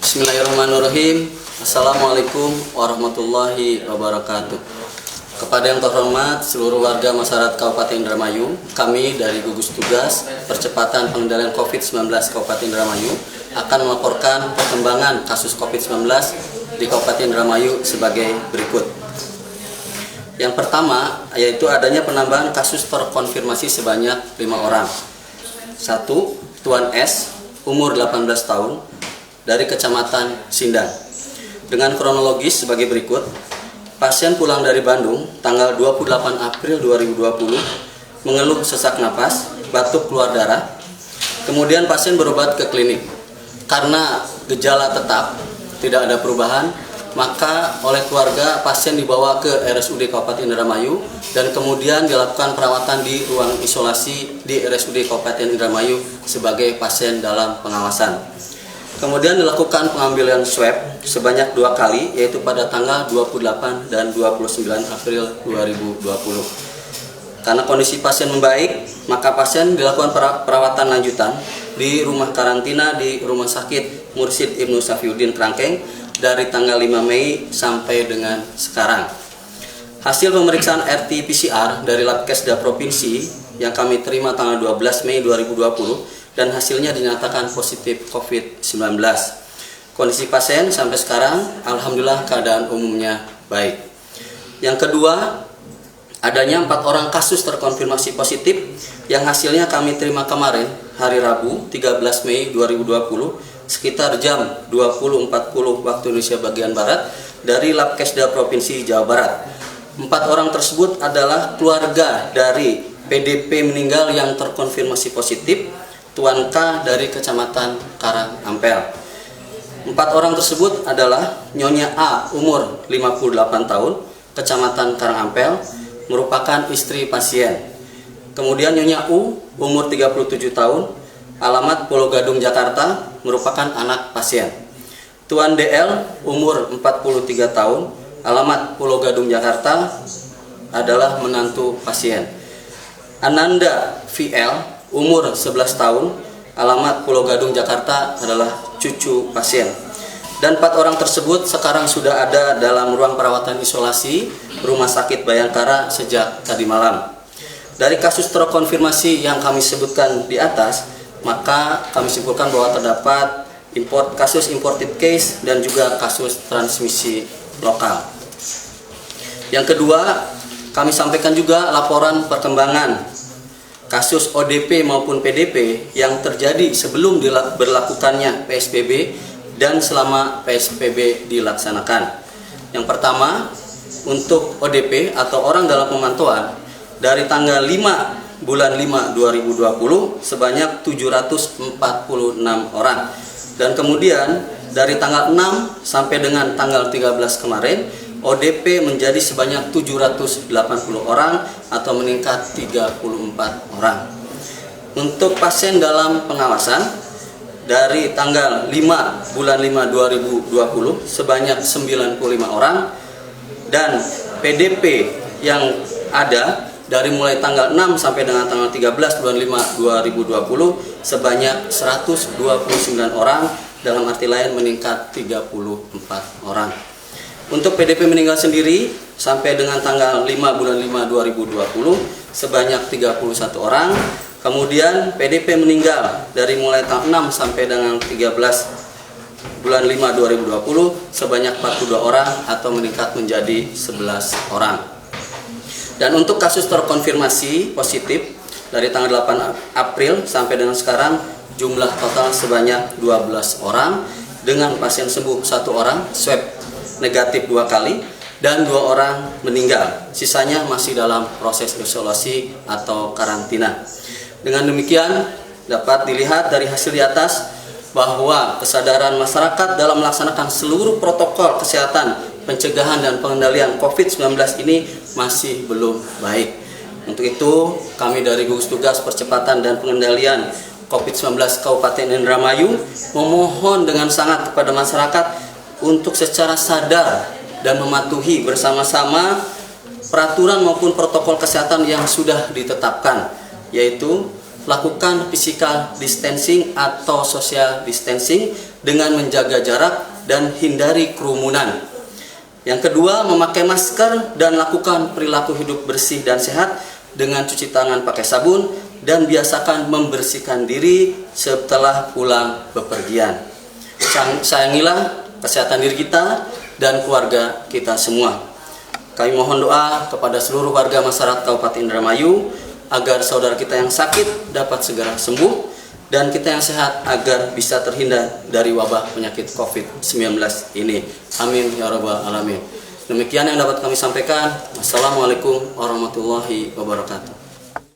Bismillahirrahmanirrahim. Assalamualaikum warahmatullahi wabarakatuh. Kepada yang terhormat seluruh warga masyarakat Kabupaten Indramayu, kami dari gugus tugas percepatan pengendalian COVID-19 Kabupaten Indramayu akan melaporkan perkembangan kasus COVID-19 di Kabupaten Indramayu sebagai berikut. Yang pertama yaitu adanya penambahan kasus terkonfirmasi sebanyak 5 orang. 1. Tuan S, umur 18 tahun, dari Kecamatan Sindang. Dengan kronologis sebagai berikut. Pasien pulang dari Bandung tanggal 28 April 2020, mengeluh sesak napas, batuk keluar darah. Kemudian pasien berobat ke klinik. Karena gejala tetap, tidak ada perubahan, maka oleh keluarga pasien dibawa ke RSUD Kabupaten Indramayu dan kemudian dilakukan perawatan di ruang isolasi di RSUD Kabupaten Indramayu sebagai pasien dalam pengawasan. Kemudian dilakukan pengambilan swab sebanyak 2 kali, yaitu pada tanggal 28 dan 29 April 2020. Karena kondisi pasien membaik, maka pasien dilakukan perawatan lanjutan di rumah karantina di Rumah Sakit Mursyid Ibnu Safiuddin Krangkeng dari tanggal 5 Mei sampai dengan sekarang. Hasil pemeriksaan RT-PCR dari Labkesda Provinsi yang kami terima tanggal 12 Mei 2020 dan hasilnya dinyatakan positif COVID-19. Kondisi pasien sampai sekarang alhamdulillah keadaan umumnya baik. Yang kedua, adanya 4 orang kasus terkonfirmasi positif yang hasilnya kami terima kemarin hari Rabu 13 Mei 2020 sekitar jam 20.40 waktu Indonesia bagian Barat dari Labkesda Provinsi Jawa Barat. 4 orang tersebut adalah keluarga dari PDP meninggal yang terkonfirmasi positif, Tuan K dari Kecamatan Karangampel. 4 orang tersebut adalah Nyonya A umur 58 tahun, Kecamatan Karangampel, merupakan istri pasien. Kemudian Nyonya U umur 37 tahun, alamat Pulau Gadung, Jakarta, merupakan anak pasien. Tuan DL umur 43 tahun, alamat Pulau Gadung, Jakarta, adalah menantu pasien. Ananda VL umur 11 tahun, alamat Pulau Gadung, Jakarta, adalah cucu pasien. Dan 4 orang tersebut sekarang sudah ada dalam ruang perawatan isolasi Rumah Sakit Bayangkara sejak tadi malam. Dari kasus terkonfirmasi yang kami sebutkan di atas, maka kami simpulkan bahwa terdapat kasus imported case dan juga kasus transmisi lokal. Yang kedua, kami sampaikan juga laporan perkembangan kasus ODP maupun PDP yang terjadi sebelum berlakukannya PSBB dan selama PSBB dilaksanakan. Yang pertama, untuk ODP atau orang dalam pemantauan dari tanggal 5 bulan 5 2020 sebanyak 746 orang. Dan kemudian dari tanggal 6 sampai dengan tanggal 13 kemarin ODP menjadi sebanyak 780 orang atau meningkat 34 orang. Untuk pasien dalam pengawasan dari tanggal 5 bulan 5 2020 sebanyak 95 orang dan PDP yang ada dari mulai tanggal 6 sampai dengan tanggal 13 bulan 5 2020 sebanyak 129 orang, dalam arti lain meningkat 34 orang. Untuk PDP meninggal sendiri sampai dengan tanggal 5 bulan 5 2020 sebanyak 31 orang. Kemudian PDP meninggal dari mulai tanggal 6 sampai dengan 13 bulan 5 2020 sebanyak 42 orang atau meningkat menjadi 11 orang. Dan untuk kasus terkonfirmasi positif dari tanggal 8 April sampai dengan sekarang jumlah total sebanyak 12 orang dengan pasien sembuh 1 orang, swab negatif 2 kali, dan 2 orang meninggal. Sisanya masih dalam proses isolasi atau karantina. Dengan demikian dapat dilihat dari hasil di atas bahwa kesadaran masyarakat dalam melaksanakan seluruh protokol kesehatan pencegahan dan pengendalian COVID-19 ini masih belum baik. Untuk itu kami dari gugus tugas percepatan dan pengendalian COVID-19 Kabupaten Indramayu memohon dengan sangat kepada masyarakat untuk secara sadar dan mematuhi bersama-sama peraturan maupun protokol kesehatan yang sudah ditetapkan, yaitu lakukan physical distancing atau social distancing dengan menjaga jarak dan hindari kerumunan. Yang kedua, memakai masker dan lakukan perilaku hidup bersih dan sehat dengan cuci tangan pakai sabun dan biasakan membersihkan diri setelah pulang bepergian. Sayangilah kesehatan diri kita dan keluarga kita semua. Kami mohon doa kepada seluruh warga masyarakat Kabupaten Indramayu agar saudara kita yang sakit dapat segera sembuh dan kita yang sehat agar bisa terhindar dari wabah penyakit COVID-19 ini. Amin ya rabbal alamin. Demikian yang dapat kami sampaikan. Wassalamualaikum warahmatullahi wabarakatuh.